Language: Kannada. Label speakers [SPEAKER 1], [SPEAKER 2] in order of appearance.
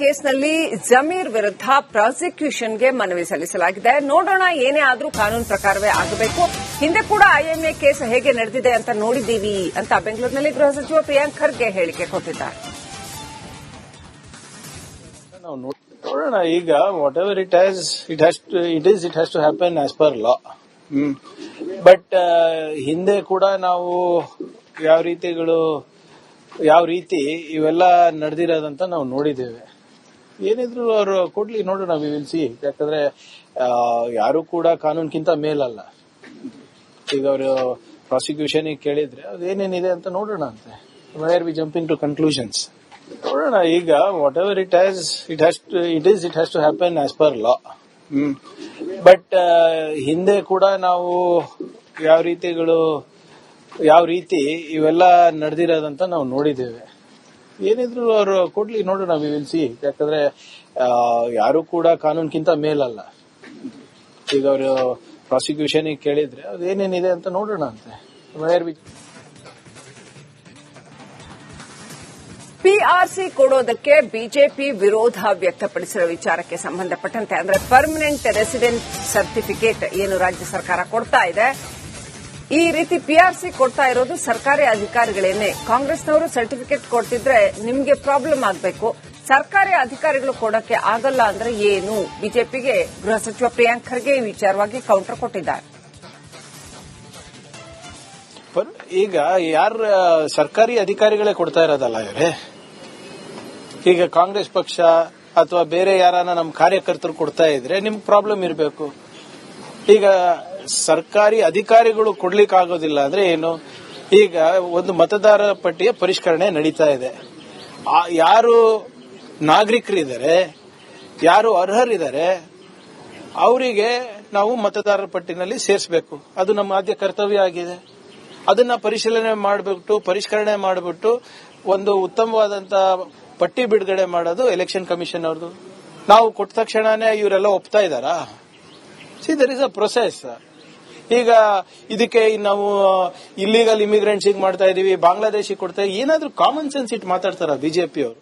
[SPEAKER 1] ಕೇಸ್ನಲ್ಲಿ ಜಮೀರ್ ವಿರುದ್ಧ ಪ್ರಾಸಿಕ್ಯೂಷನ್ಗೆ ಮನವಿ ಸಲ್ಲಿಸಲಾಗಿದೆ. ನೋಡೋಣ, ಏನೇ ಆದ್ರೂ ಕಾನೂನು ಪ್ರಕಾರವೇ ಆಗಬೇಕು. ಹಿಂದೆ ಕೂಡ ಐಎಂಎ ಕೇಸ್ ಹೇಗೆ ನಡೆದಿದೆ ಅಂತ ನೋಡಿದ್ದೀವಿ ಅಂತ ಬೆಂಗಳೂರಿನಲ್ಲಿ ಗೃಹ ಸಚಿವ ಪ್ರಿಯಾಂಕ್ ಖರ್ಗೆ ಹೇಳಿಕೆ ಕೊಟ್ಟಿದ್ದಾರೆ.
[SPEAKER 2] ನೋಡೋಣ, ಈಗ whatever it has to happen as per law. But ಹಿಂದೆ ಕೂಡ ನಾವು ಯಾವ ರೀತಿ ಇವೆಲ್ಲ ನಡೆದಿರೋದಂತ ನಾವು ನೋಡಿದ್ದೇವೆ. ಏನಿದ್ರು ಅವರು ಕೊಡ್ಲಿ, ನೋಡೋಣ, ವಿ ವಿಲ್ ಸಿ. ಯಾಕಂದ್ರೆ ಯಾರು ಕೂಡ ಕಾನೂನ್ಗಿಂತ ಮೇಲಲ್ಲ. ಈಗ ಅವರು ಪ್ರಾಸಿಕ್ಯೂಷನ್ ಕೇಳಿದ್ರೆ ಅದೇನೇನಿದೆ ಅಂತ ನೋಡೋಣ ಅಂತೆ. Where we jumping to conclusions. ನೋಡೋಣ, ಈಗ whatever it has to happen as per law. But ಹಿಂದೆ ಕೂಡ ನಾವು ಯಾವ ರೀತಿ ಇವೆಲ್ಲ ನಡೆದಿರೋದಂತ ನಾವು ನೋಡಿದ್ದೇವೆ. ಏನಿದ್ರು ಅವರು ಕೊಡ್ಲಿ, ನೋಡೋಣ, ವಿ ವಿಲ್ ಸಿ. ಯಾಕಂದ್ರೆ ಯಾರು ಕೂಡ ಕಾನೂನ್ಗಿಂತ ಮೇಲಲ್ಲ. ಈಗ ಅವರು ಪ್ರಾಸಿಕ್ಯೂಷನ್ ಕೇಳಿದ್ರೆ ಅದೇನೇನಿದೆ ಅಂತ ನೋಡೋಣ ಅಂತೆ. ವೇರ್ ವಿ
[SPEAKER 1] ಪಿಆರ್ಸಿ ಕೊಡೋದಕ್ಕೆ ಬಿಜೆಪಿ ವಿರೋಧ ವ್ಯಕ್ತಪಡಿಸಿರುವ ವಿಚಾರಕ್ಕೆ ಸಂಬಂಧಪಟ್ಟಂತೆ, ಅಂದ್ರೆ ಪರ್ಮನೆಂಟ್ ರೆಸಿಡೆಂಟ್ ಸರ್ಟಿಫಿಕೇಟ್ ಏನು ರಾಜ್ಯ ಸರ್ಕಾರ ಕೊಡ್ತಾ ಇದೆ, ಈ ರೀತಿ ಪಿಆರ್ಸಿ ಕೊಡ್ತಾ ಇರೋದು ಸರ್ಕಾರಿ ಅಧಿಕಾರಿಗಳೇನೆ. ಕಾಂಗ್ರೆಸ್ನವರು ಸರ್ಟಿಫಿಕೇಟ್ ಕೊಡ್ತಿದ್ರೆ ನಿಮಗೆ ಪ್ರಾಬ್ಲಮ್ ಆಗಬೇಕು, ಸರ್ಕಾರಿ ಅಧಿಕಾರಿಗಳು ಕೊಡಕ್ಕೆ ಆಗಲ್ಲ ಅಂದ್ರೆ ಏನು? ಬಿಜೆಪಿಗೆ ಗೃಹ ಸಚಿವ ಪ್ರಿಯಾಂಕ್ ಖರ್ಗೆ ಈ ವಿಚಾರವಾಗಿ ಕೌಂಟರ್ ಕೊಟ್ಟಿದ್ದಾರೆ.
[SPEAKER 2] ಈಗ ಯಾರು ಸರ್ಕಾರಿ ಅಧಿಕಾರಿಗಳೇ ಕೊಡ್ತಾ ಇರೋದಲ್ಲ ಇವರೇ. ಈಗ ಕಾಂಗ್ರೆಸ್ ಪಕ್ಷ ಅಥವಾ ಬೇರೆ ಯಾರನ್ನ ನಮ್ಮ ಕಾರ್ಯಕರ್ತರು ಕೊಡ್ತಾ ಇದ್ರೆ ನಿಮ್ಗೆ ಪ್ರಾಬ್ಲಮ್ ಇರಬೇಕು. ಈಗ ಸರ್ಕಾರಿ ಅಧಿಕಾರಿಗಳು ಕೊಡ್ಲಿಕ್ಕೆ ಆಗೋದಿಲ್ಲ ಅಂದ್ರೆ ಏನು? ಈಗ ಒಂದು ಮತದಾರರ ಪಟ್ಟಿಯ ಪರಿಷ್ಕರಣೆ ನಡೀತಾ ಇದೆ. ಯಾರು ನಾಗರಿಕರಿದ್ದಾರೆ, ಯಾರು ಅರ್ಹರಿದ್ದಾರೆ, ಅವರಿಗೆ ನಾವು ಮತದಾರರ ಪಟ್ಟಿನಲ್ಲಿ ಸೇರಿಸಬೇಕು. ಅದು ನಮ್ಮ ಆದ್ಯ ಕರ್ತವ್ಯ ಆಗಿದೆ. ಅದನ್ನ ಪರಿಷ್ಕರಣೆ ಮಾಡಿಬಿಟ್ಟು ಒಂದು ಉತ್ತಮವಾದಂತ ಪಟ್ಟಿ ಬಿಡುಗಡೆ ಮಾಡೋದು ಎಲೆಕ್ಷನ್ ಕಮಿಷನ್ ಅವ್ರದ್ದು. ನಾವು ಕೊಟ್ಟ ತಕ್ಷಣನೇ ಇವರೆಲ್ಲ ಒಪ್ತಾ ಇದ್ದಾರಾ? See, there is a process. ಈಗ ಇದಕ್ಕೆ ನಾವು ಇಲ್ಲಿಗಲ್ ಇಮಿಗ್ರೆಂಟ್ಸ್ ಮಾಡ್ತಾ ಇದೀವಿ, ಬಾಂಗ್ಲಾದೇಶಿಗೆ ಕೊಡ್ತಾ, ಏನಾದ್ರೂ ಕಾಮನ್ ಸೆನ್ಸ್ ಇಟ್ಟು ಮಾತಾಡ್ತಾರ ಬಿಜೆಪಿ ಅವರು?